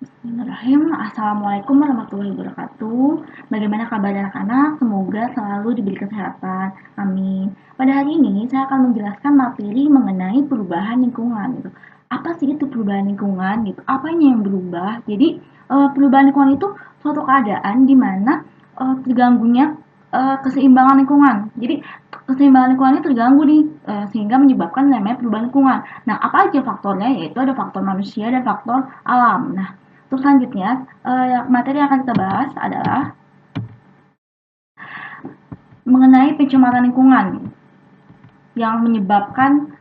Bismillahirrahmanirrahim. Assalamualaikum warahmatullahi wabarakatuh. Bagaimana kabar anak-anak? Semoga selalu diberi kesehatan. Amin. Pada hari ini saya akan menjelaskan materi mengenai perubahan lingkungan gitu. Apa sih itu perubahan lingkungan gitu? Apanya yang berubah? Jadi perubahan lingkungan itu suatu keadaan di mana terganggunya keseimbangan lingkungan. Jadi keseimbangan lingkungannya terganggu nih sehingga menyebabkan namanya perubahan lingkungan. Nah, apa aja faktornya? Yaitu ada faktor manusia dan faktor alam. Nah, terus selanjutnya, materi yang akan kita bahas adalah mengenai pencemaran lingkungan yang menyebabkan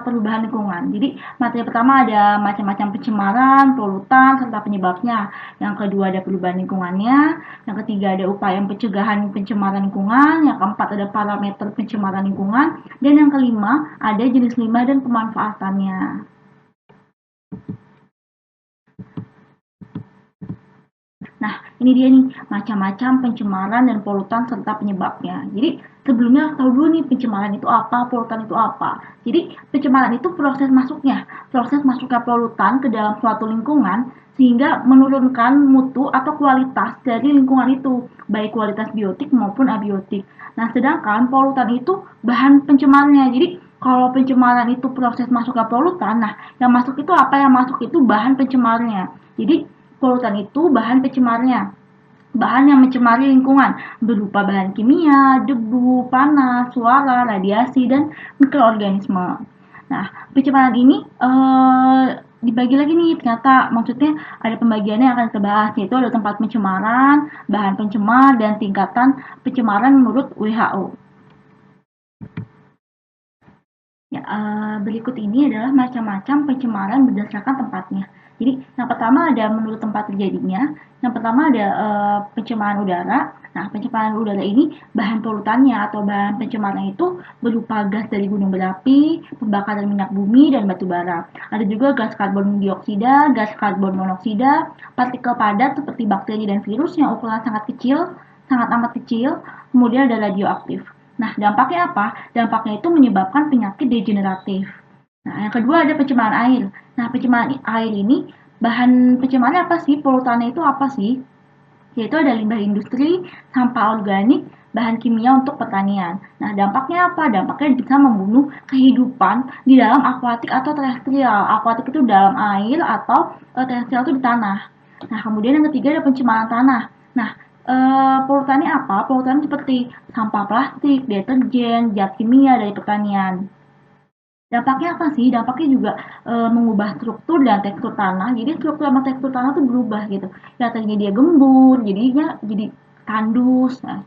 perubahan lingkungan. Jadi materi pertama ada macam-macam pencemaran, polutan, serta penyebabnya. Yang kedua ada perubahan lingkungannya. Yang ketiga ada upaya pencegahan pencemaran lingkungan. Yang keempat ada parameter pencemaran lingkungan. Dan yang kelima ada jenis limbah dan pemanfaatannya. Nah, ini dia nih, macam-macam pencemaran dan polutan serta penyebabnya. Jadi, sebelumnya tahu dulu nih pencemaran itu apa, polutan itu apa. Jadi, pencemaran itu proses masuknya polutan ke dalam suatu lingkungan sehingga menurunkan mutu atau kualitas dari lingkungan itu, baik kualitas biotik maupun abiotik. Nah, sedangkan polutan itu bahan pencemarnya. Jadi, kalau pencemaran itu proses masuknya polutan, nah yang masuk itu apa? Yang masuk itu bahan pencemarnya. Jadi, polutan itu bahan pencemarnya, bahan yang mencemari lingkungan berupa bahan kimia, debu, panas, suara, radiasi, dan mikroorganisme. Nah, pencemaran ini dibagi lagi nih, ternyata maksudnya ada pembagiannya yang akan kita bahas, yaitu ada tempat pencemaran, bahan pencemar, dan tingkatan pencemaran menurut WHO. Ya, berikut ini adalah macam-macam pencemaran berdasarkan tempatnya. Jadi, yang pertama ada menurut tempat terjadinya. Yang pertama ada pencemaran udara. Nah, pencemaran udara ini bahan polutannya atau bahan pencemarnya itu berupa gas dari gunung berapi, pembakaran minyak bumi, dan batu bara. Ada juga gas karbon dioksida, gas karbon monoksida, partikel padat seperti bakteri dan virus yang ukuran sangat kecil, sangat amat kecil, kemudian ada radioaktif. Nah, dampaknya apa? Dampaknya itu menyebabkan penyakit degeneratif. Nah, yang kedua ada pencemaran air. Nah, pencemaran air ini bahan pencemarannya apa sih? Polutannya itu apa sih? Yaitu ada limbah industri, sampah organik, bahan kimia untuk pertanian. Nah, dampaknya apa? Dampaknya bisa membunuh kehidupan di dalam akuatik atau terestrial. Akuatik itu dalam air atau terestrial itu di tanah. Nah, kemudian yang ketiga ada pencemaran tanah. Nah, polutannya apa? Polutan seperti sampah plastik, deterjen, zat kimia dari pertanian. Dampaknya apa sih? Dampaknya juga mengubah struktur dan tekstur tanah. Jadi struktur sama tekstur tanah tuh berubah gitu. Ya tadinya dia gembur, jadinya jadi tandus. Nah,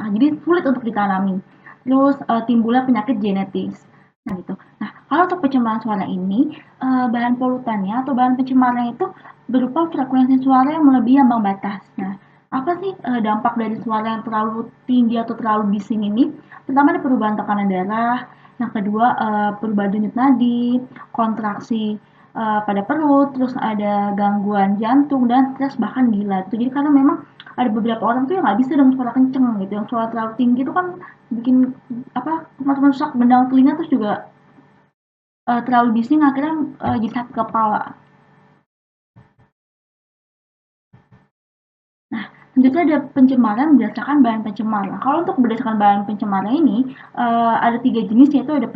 jadi sulit untuk ditanami. Terus timbulnya penyakit genetis. Nah, gitu. Nah, kalau untuk pencemaran suara ini, bahan polutannya atau bahan pencemarnya itu berupa frekuensi suara yang melebihi ambang batas. Nah, apa sih dampak dari suara yang terlalu tinggi atau terlalu bising ini? Pertama ada perubahan tekanan darah, yang kedua perubahan denyut nadi, kontraksi pada perut, terus ada gangguan jantung dan stres bahkan gila. Itu jadi karena memang ada beberapa orang tuh yang nggak bisa dengan suara kenceng gitu, yang suara terlalu tinggi itu kan bikin apa merusak benang telinga, terus juga terlalu bising akhirnya jadi sakit kepala. Nah, selanjutnya ada pencemaran berdasarkan bahan pencemar. Nah, kalau untuk berdasarkan bahan pencemar ini ada 3 jenis, yaitu ada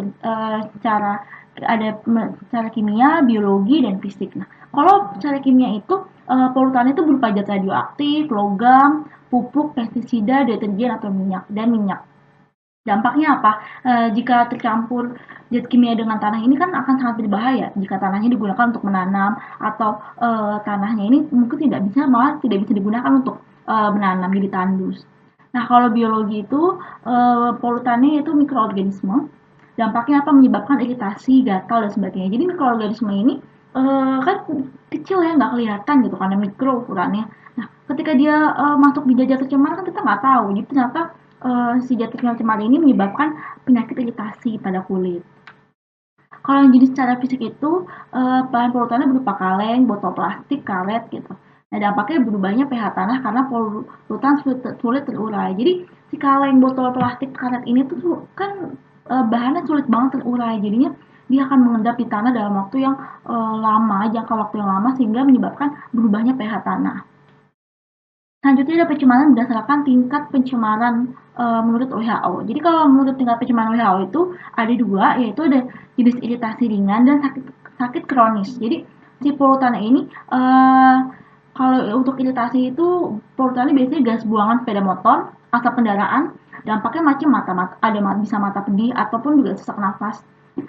secara ada secara kimia, biologi, dan fisik. Nah, kalau secara kimia itu polutan itu berupa zat radioaktif, logam, pupuk, pestisida, deterjen atau minyak dan minyak. Dampaknya apa? Jika tercampur zat kimia dengan tanah ini kan akan sangat berbahaya jika tanahnya digunakan untuk menanam atau tanahnya ini mungkin tidak bisa, malah tidak bisa digunakan untuk menanam, jadi tandus. Nah, kalau biologi itu polutannya itu mikroorganisme. Dampaknya apa? Menyebabkan iritasi, gatal dan sebagainya. Jadi mikroorganisme ini kan kecil ya, nggak kelihatan gitu karena mikro ukurannya. Nah, ketika dia masuk di jajah tercemar kan kita nggak tahu. Jadi ternyata si zat tercemar ini menyebabkan penyakit iritasi pada kulit. Kalau yang jenis secara fisik itu bahan polutannya berupa kaleng, botol plastik, karet gitu. Nah, dampaknya berubahnya pH tanah karena polutan sulit terurai. Jadi si kaleng, botol plastik, karet ini tuh kan bahannya sulit banget terurai. Jadinya dia akan mengendap di tanah dalam waktu yang lama, jangka waktu yang lama, sehingga menyebabkan berubahnya pH tanah. Selanjutnya ada pencemaran berdasarkan tingkat pencemaran menurut WHO. Jadi kalau menurut tingkat pencemaran WHO itu ada dua, yaitu ada jenis iritasi ringan dan sakit kronis. Jadi si polutan ini kalau untuk iritasi itu polutannya biasanya gas buangan sepeda motor, asap kendaraan, dampaknya macam mata, ada bisa mata pedih ataupun juga sesak nafas.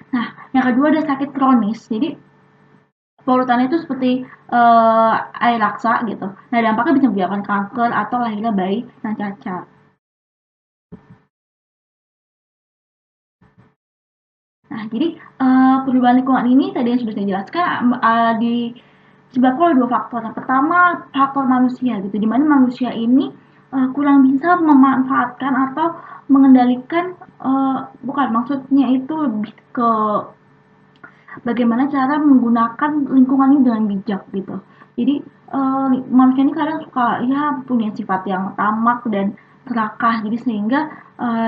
Nah, yang kedua ada sakit kronis. Jadi polutannya itu seperti air laksa gitu. Nah, dampaknya bisa menyebabkan kanker atau lahirnya bayi yang cacat. Nah, jadi perubahan lingkungan ini tadi yang sudah saya jelaskan disebabkan oleh dua faktor. Yang pertama faktor manusia gitu, di mana manusia ini kurang bisa memanfaatkan atau mengendalikan bukan maksudnya itu lebih ke bagaimana cara menggunakan lingkungan ini dengan bijak gitu. Jadi manusia ini kadang suka ya punya sifat yang tamak dan serakah, jadi sehingga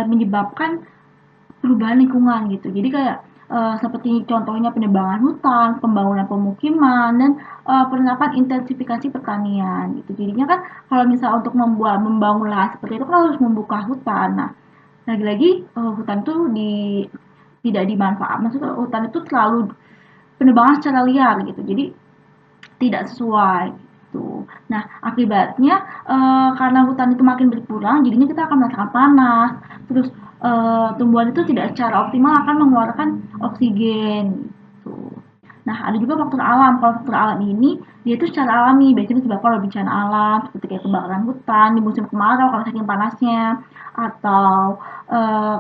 menyebabkan perubahan lingkungan gitu. Jadi kayak seperti contohnya penebangan hutan, pembangunan pemukiman, dan penerapan intensifikasi pertanian gitu. Jadinya kan kalau misal untuk membangun lahan seperti itu kan harus membuka hutan. Nah, lagi-lagi hutan itu tidak dimanfaat. Maksudnya hutan itu terlalu penebangan secara liar gitu. Jadi tidak sesuai gitu. Nah, akibatnya karena hutan itu makin berkurang, jadinya kita akan merasakan panas. Terus tumbuhan itu tidak secara optimal akan mengeluarkan oksigen gitu. Nah, ada juga faktor alam. Kalau faktor alam ini dia itu secara alami, biasanya disebabkan oleh bencana alam seperti kayak kebakaran hutan di musim kemarau kalau saking panasnya, atau eh,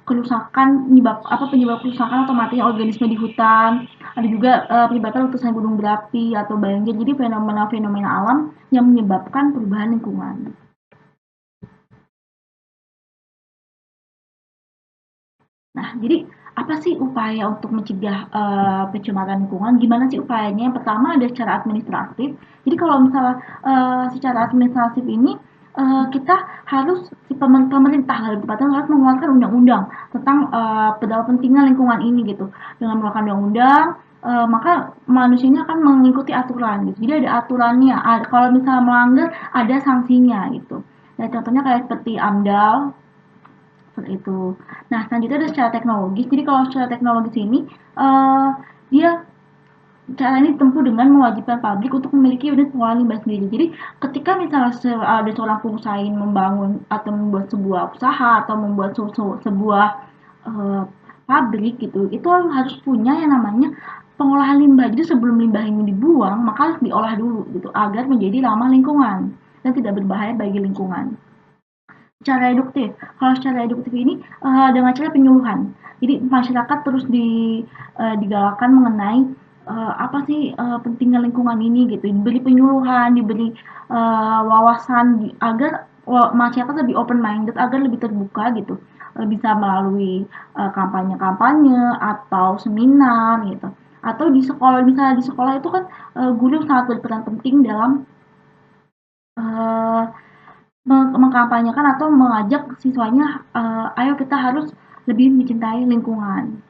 kerusakan penyebab kerusakan atau matinya organisme di hutan. Ada juga penyebabkan letusan gunung berapi atau banjir. Jadi fenomena-fenomena alam yang menyebabkan perubahan lingkungan. Nah, jadi apa sih upaya untuk mencegah pencemaran lingkungan? Gimana sih upayanya? Yang pertama ada secara administratif. Jadi kalau misalnya secara administratif ini kita harus si pemerintah lebih tepatnya harus mengeluarkan undang-undang tentang betapa pentingnya lingkungan ini gitu. Dengan mengeluarkan undang-undang, maka manusia ini akan mengikuti aturan gitu. Jadi ada aturannya. Kalau misalnya melanggar ada sanksinya gitu. Nah, contohnya kayak seperti AMDAL seperti itu. Nah, selanjutnya ada secara teknologis. Jadi kalau secara teknologis ini dia cara ini ditempuh dengan mewajibkan pabrik untuk memiliki unit pengolahan limbah sendiri. Jadi ketika misalnya ada seorang pengusaha ingin membangun atau membuat sebuah usaha atau membuat sebuah uh, pabrik gitu, itu harus punya yang namanya pengolahan limbah. Jadi sebelum limbah ini dibuang, maka harus diolah dulu gitu agar menjadi ramah lingkungan dan tidak berbahaya bagi lingkungan. Secara reduktif. Kalau secara reduktif ini dengan cara penyuluhan. Jadi masyarakat terus digalakkan mengenai apa sih pentingnya lingkungan ini gitu. Diberi penyuluhan, diberi wawasan agar masyarakat lebih open minded, agar lebih terbuka gitu. Bisa melalui kampanye-kampanye atau seminar gitu. Atau di sekolah, misalnya di sekolah itu kan guru sangat berperan penting dalam eh, mengkampanyekan atau mengajak siswanya, ayo kita harus lebih mencintai lingkungan.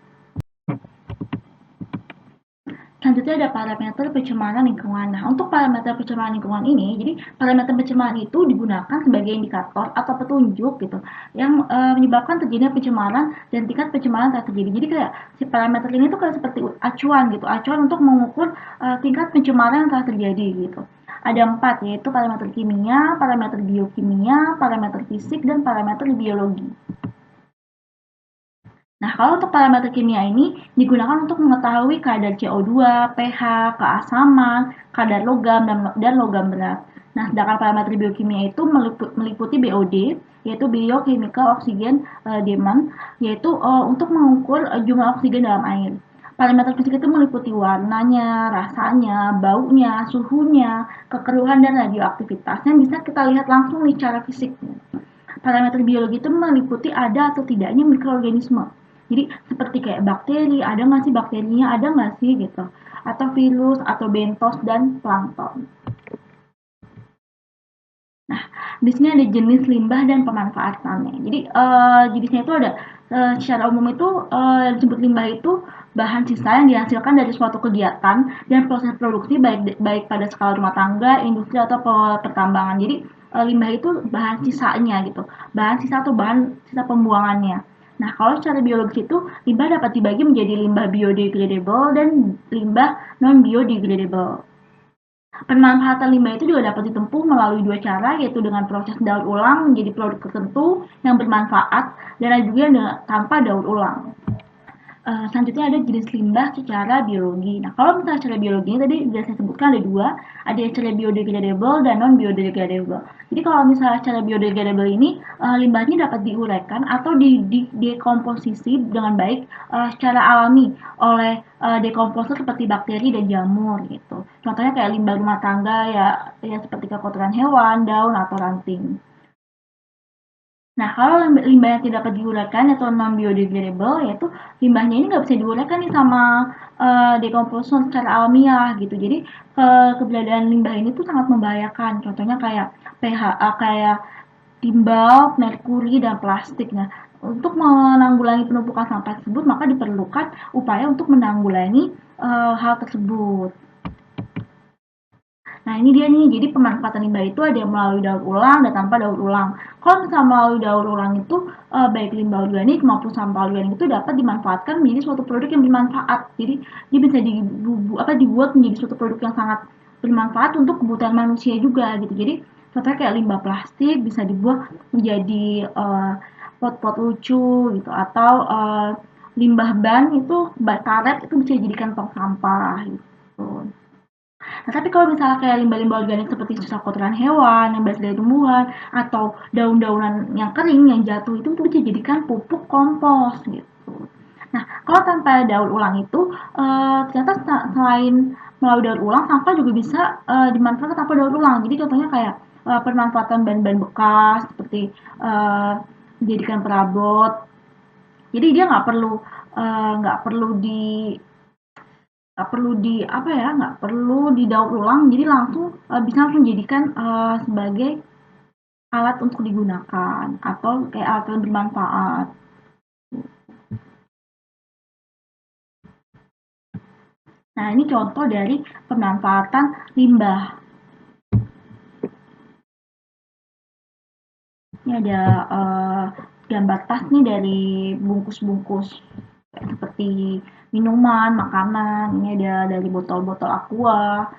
Selanjutnya ada parameter pencemaran lingkungan. Nah, untuk parameter pencemaran lingkungan ini, jadi parameter pencemaran itu digunakan sebagai indikator atau petunjuk gitu yang menyebabkan terjadinya pencemaran dan tingkat pencemaran telah terjadi. Jadi kayak si parameter ini tuh kayak seperti acuan gitu, acuan untuk mengukur tingkat pencemaran yang telah terjadi gitu. Ada 4, yaitu parameter kimia, parameter biokimia, parameter fisik, dan parameter biologi. Nah, kalau untuk parameter kimia ini digunakan untuk mengetahui kadar CO2, pH, keasaman, kadar logam, dan logam berat. Nah, sedangkan parameter biokimia itu meliputi BOD, yaitu biochemical oxygen demand, yaitu untuk mengukur jumlah oksigen dalam air. Parameter fisik itu meliputi warnanya, rasanya, baunya, suhunya, kekeruhan, dan radioaktivitas yang bisa kita lihat langsung nih secara fisik. Parameter biologi itu meliputi ada atau tidaknya mikroorganisme. Jadi seperti kayak bakteri, ada nggak sih bakterinya, ada nggak sih gitu. Atau virus, atau bentos, dan plankton. Di sini ada jenis limbah dan pemanfaatannya. Jadi jenisnya itu ada secara umum itu disebut limbah itu bahan sisa yang dihasilkan dari suatu kegiatan dan proses produksi baik baik pada skala rumah tangga, industri atau pertambangan. Jadi limbah itu bahan sisanya gitu, bahan sisa atau bahan sisa pembuangannya. Nah, kalau secara biologis itu limbah dapat dibagi menjadi limbah biodegradable dan limbah non biodegradable. Pemanfaatan limbah itu juga dapat ditempuh melalui dua cara, yaitu dengan proses daur ulang menjadi produk tertentu yang bermanfaat dan ada juga dengan tanpa daur ulang. Selanjutnya ada jenis limbah secara biologi. Nah, kalau misalnya secara biologi tadi sudah saya sebutkan ada dua, ada yang secara biodegradable dan non biodegradable. Jadi kalau misalnya secara biodegradable ini limbahnya dapat diuraikan atau dekomposisi dengan baik secara alami oleh dekomposer seperti bakteri dan jamur gitu. Contohnya kayak limbah rumah tangga ya seperti kotoran hewan, daun atau ranting. Nah, kalau limbah yang tidak dapat diuraikan atau non biodegradable, yaitu limbahnya ini nggak bisa diuraikan nih sama dekomposer secara alamiah gitu. Jadi keberadaan limbah ini tuh sangat membahayakan. Contohnya kayak PHA, kayak timbal, merkuri, dan plastik. Nah, untuk menanggulangi penumpukan sampah tersebut, maka diperlukan upaya untuk menanggulangi hal tersebut. Nah, ini dia nih, jadi pemanfaatan limbah itu ada yang melalui daur ulang dan tanpa daur ulang. Kalau misalnya melalui daur ulang itu, baik limbah organik maupun sampah organik itu dapat dimanfaatkan menjadi suatu produk yang bermanfaat. Jadi, dia bisa dibuat menjadi suatu produk yang sangat bermanfaat untuk kebutuhan manusia juga gitu. Jadi, contohnya kayak limbah plastik bisa dibuat menjadi pot-pot lucu gitu, atau limbah ban itu, karet itu bisa dijadikan tong sampah gitu. Nah, tapi kalau misalnya kayak limbah-limbah organik seperti sisa kotoran hewan yang berasal dari tumbuhan atau daun-daunan yang kering yang jatuh itu bisa dijadikan pupuk kompos gitu. Nah, kalau tanpa daur ulang itu ternyata selain melalui daur ulang, sampah juga bisa dimanfaatkan tanpa daur ulang. Jadi contohnya kayak pemanfaatan bahan-bahan bekas seperti dijadikan perabot. Jadi dia nggak perlu nggak perlu didaur ulang, jadi langsung bisa langsung dijadikan sebagai alat untuk digunakan atau kayak alat yang bermanfaat. Nah, ini contoh dari pemanfaatan limbah. Ini ada gambar tas nih dari bungkus-bungkus seperti minuman, makanan. Ini ada dari botol-botol aqua.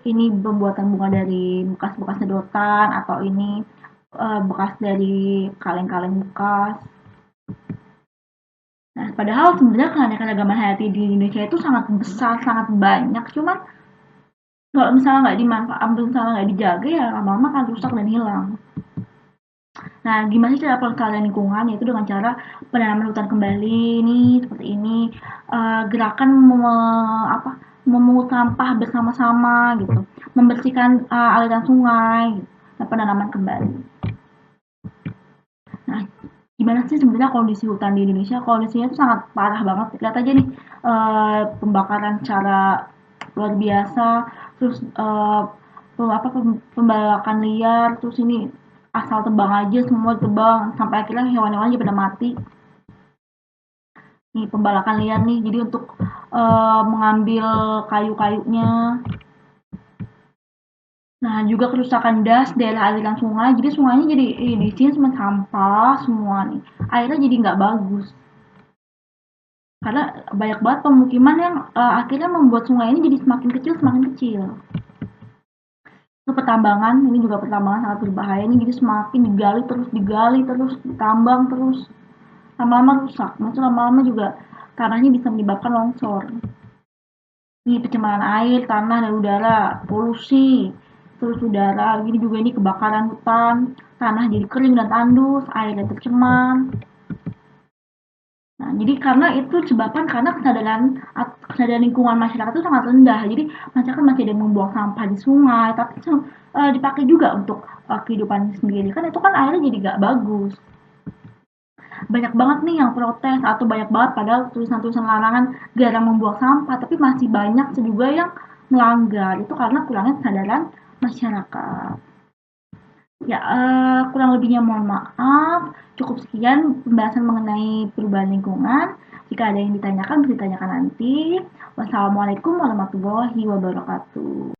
Ini pembuatan bunga dari bekas-bekas sedotan, atau ini bekas dari kaleng-kaleng bekas. Nah, padahal sebenarnya keanekaragaman hayati di Indonesia itu sangat besar, sangat banyak. Cuman kalau misalnya nggak dimanfaatkan, misalnya nggak dijaga ya lama-lama akan rusak dan hilang. Nah, gimana sih cara pelestarian lingkungan? Yaitu dengan cara penanaman hutan kembali nih seperti ini, gerakan memungut sampah bersama-sama gitu, membersihkan aliran sungai, gitu, dan penanaman kembali. Nah, gimana sih sebenarnya kondisi hutan di Indonesia? Kondisinya itu sangat parah banget. Lihat aja nih, pembakaran secara luar biasa, terus pembalakan liar, terus ini asal tebang aja semua tebang sampai akhirnya hewan-hewan aja pada mati. Nih pembalakan liar nih, jadi untuk mengambil kayu-kayunya. Nah, juga kerusakan das daerah aliran sungai, jadi sungainya jadi di sini cuma sampah semua nih. Airnya jadi nggak bagus. Karena banyak banget pemukiman yang akhirnya membuat sungai ini jadi semakin kecil, semakin kecil. Itu pertambangan, ini juga pertambangan sangat berbahaya nih, jadi semakin digali terus, ditambang terus. Lama-lama rusak, maksudnya lama-lama juga tanahnya bisa menyebabkan longsor. Ini pencemaran air, tanah, dan udara, polusi, terus udara, gini juga ini kebakaran hutan, tanah jadi kering dan tandus, air yang tercemar. Nah, jadi karena itu disebabkan karena kesadaran lingkungan masyarakat itu sangat rendah. Jadi masyarakat masih ada yang membuang sampah di sungai, tapi dipakai juga untuk kehidupan sendiri. Kan itu kan airnya jadi gak bagus. Banyak banget nih yang protes atau banyak banget padahal tulisan-tulisan larangan jarang membuang sampah, tapi masih banyak juga yang melanggar. Itu karena kurangnya kesadaran masyarakat. Ya, kurang lebihnya mohon maaf. Cukup sekian pembahasan mengenai perubahan lingkungan. Jika ada yang ditanyakan, bisa ditanyakan nanti. Wassalamualaikum warahmatullahi wabarakatuh.